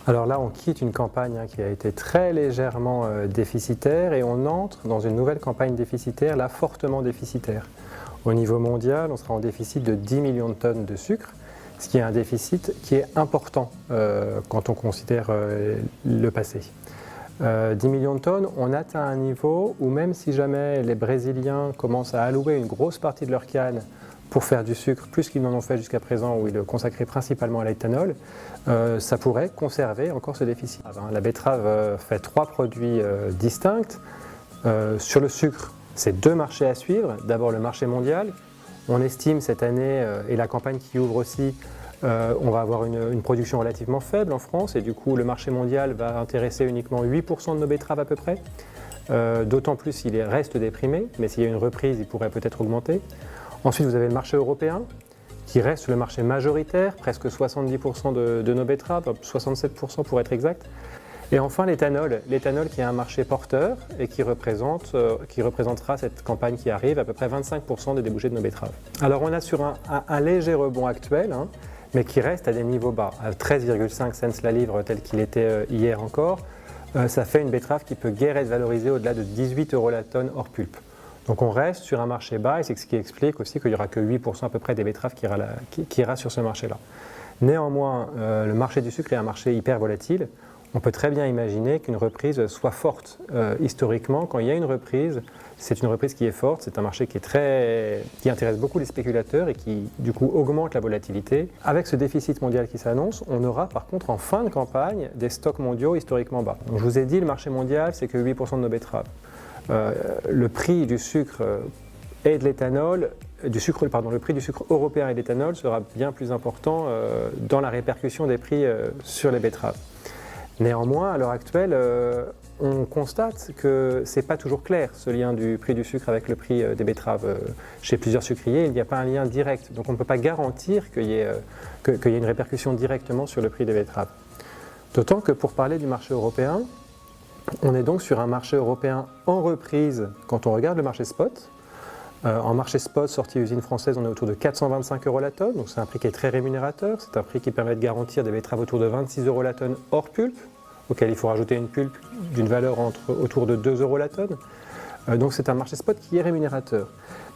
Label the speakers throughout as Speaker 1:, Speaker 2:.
Speaker 1: Alors là, on quitte une campagne qui a été très légèrement déficitaire et on entre dans une nouvelle campagne déficitaire, là fortement déficitaire. Au niveau mondial, on sera en déficit de 10 millions de tonnes de sucre, ce qui est un déficit qui est important quand on considère le passé. 10 millions de tonnes, on atteint un niveau où même si jamais les Brésiliens commencent à allouer une grosse partie de leur canne pour faire du sucre, plus qu'ils n'en ont fait jusqu'à présent, où ils le consacraient principalement à l'éthanol, ça pourrait conserver encore ce déficit. La betterave fait 3 produits distincts. Sur le sucre, c'est 2 marchés à suivre. D'abord le marché mondial. On estime cette année, et la campagne qui ouvre aussi, on va avoir une production relativement faible en France et du coup le marché mondial va intéresser uniquement 8% de nos betteraves à peu près. D'autant plus s'il reste déprimé, mais s'il y a une reprise, il pourrait peut-être augmenter. Ensuite, vous avez le marché européen, qui reste le marché majoritaire, presque 70% de nos betteraves, 67% pour être exact. Et enfin l'éthanol qui est un marché porteur et qui représentera cette campagne qui arrive à peu près 25% des débouchés de nos betteraves. Alors on a sur un léger rebond actuel, mais qui reste à des niveaux bas, à 13,5 cents la livre tel qu'il était hier encore. Ça fait une betterave qui peut guère être valorisée au-delà de 18 € la tonne hors pulpe. Donc on reste sur un marché bas et c'est ce qui explique aussi qu'il n'y aura que 8% à peu près des betteraves qui ira sur ce marché-là. Néanmoins, le marché du sucre est un marché hyper volatile. On peut très bien imaginer qu'une reprise soit forte. Historiquement, quand il y a une reprise, c'est une reprise qui est forte, c'est un marché qui intéresse beaucoup les spéculateurs et qui du coup augmente la volatilité. Avec ce déficit mondial qui s'annonce, on aura par contre en fin de campagne des stocks mondiaux historiquement bas. Donc, je vous ai dit, le marché mondial, c'est que 8% de nos betteraves. Le prix du sucre et de l'éthanol, le prix du sucre européen et de l'éthanol sera bien plus important dans la répercussion des prix sur les betteraves. Néanmoins, à l'heure actuelle, on constate que ce n'est pas toujours clair ce lien du prix du sucre avec le prix des betteraves. Chez plusieurs sucriers, il n'y a pas un lien direct, donc on ne peut pas garantir qu'il y ait une répercussion directement sur le prix des betteraves. D'autant que pour parler du marché européen, on est donc sur un marché européen en reprise quand on regarde le marché spot. En marché spot, sortie usine française, on est autour de 425 € la tonne, donc c'est un prix qui est très rémunérateur. C'est un prix qui permet de garantir des betteraves autour de 26 € la tonne hors pulpe, auquel il faut rajouter une pulpe d'une valeur autour de 2 € la tonne. Donc c'est un marché spot qui est rémunérateur.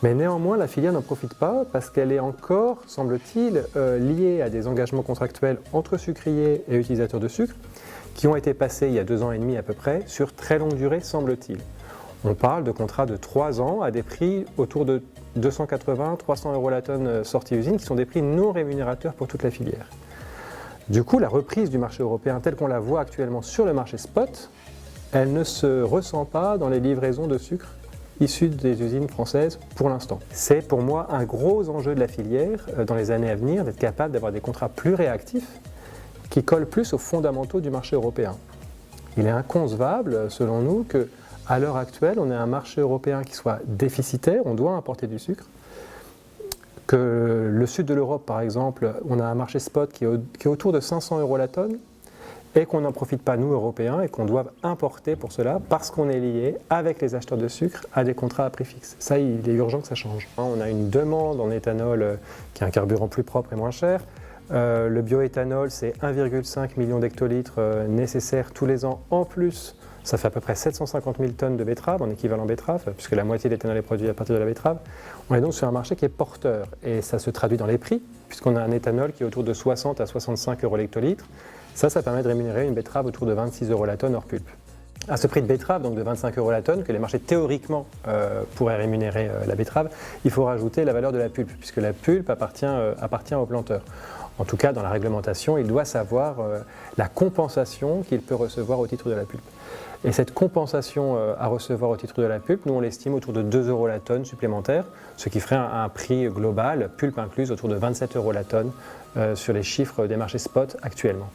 Speaker 1: Mais néanmoins, la filière n'en profite pas parce qu'elle est encore, semble-t-il, liée à des engagements contractuels entre sucriers et utilisateurs de sucre qui ont été passés il y a 2 ans et demi à peu près, sur très longue durée, semble-t-il. On parle de contrats de 3 ans à des prix autour de 280-300 € la tonne sortie usine, qui sont des prix non rémunérateurs pour toute la filière. Du coup, la reprise du marché européen telle qu'on la voit actuellement sur le marché spot, elle ne se ressent pas dans les livraisons de sucre issues des usines françaises pour l'instant. C'est pour moi un gros enjeu de la filière dans les années à venir, d'être capable d'avoir des contrats plus réactifs qui collent plus aux fondamentaux du marché européen. Il est inconcevable, selon nous, qu'à l'heure actuelle, on ait un marché européen qui soit déficitaire, on doit importer du sucre, que le sud de l'Europe, par exemple, on a un marché spot qui est autour de 500 € la tonne, et qu'on n'en profite pas, nous, Européens, et qu'on doit importer pour cela, parce qu'on est lié, avec les acheteurs de sucre, à des contrats à prix fixe. Ça, il est urgent que ça change. On a une demande en éthanol qui est un carburant plus propre et moins cher. Le bioéthanol, c'est 1,5 million d'hectolitres nécessaires tous les ans. En plus, ça fait à peu près 750 000 tonnes de betterave, en équivalent betterave, puisque la moitié de l'éthanol est produit à partir de la betterave. On est donc sur un marché qui est porteur, et ça se traduit dans les prix, puisqu'on a un éthanol qui est autour de 60 à 65 € l'hectolitre. Ça permet de rémunérer une betterave autour de 26 € la tonne hors pulpe. À ce prix de betterave, donc de 25 € la tonne, que les marchés théoriquement pourraient rémunérer la betterave, il faut rajouter la valeur de la pulpe, puisque la pulpe appartient au planteur. En tout cas, dans la réglementation, il doit savoir la compensation qu'il peut recevoir au titre de la pulpe. Et cette compensation à recevoir au titre de la pulpe, nous on l'estime autour de 2 € la tonne supplémentaire, ce qui ferait un prix global, pulpe incluse, autour de 27 € la tonne sur les chiffres des marchés spot actuellement.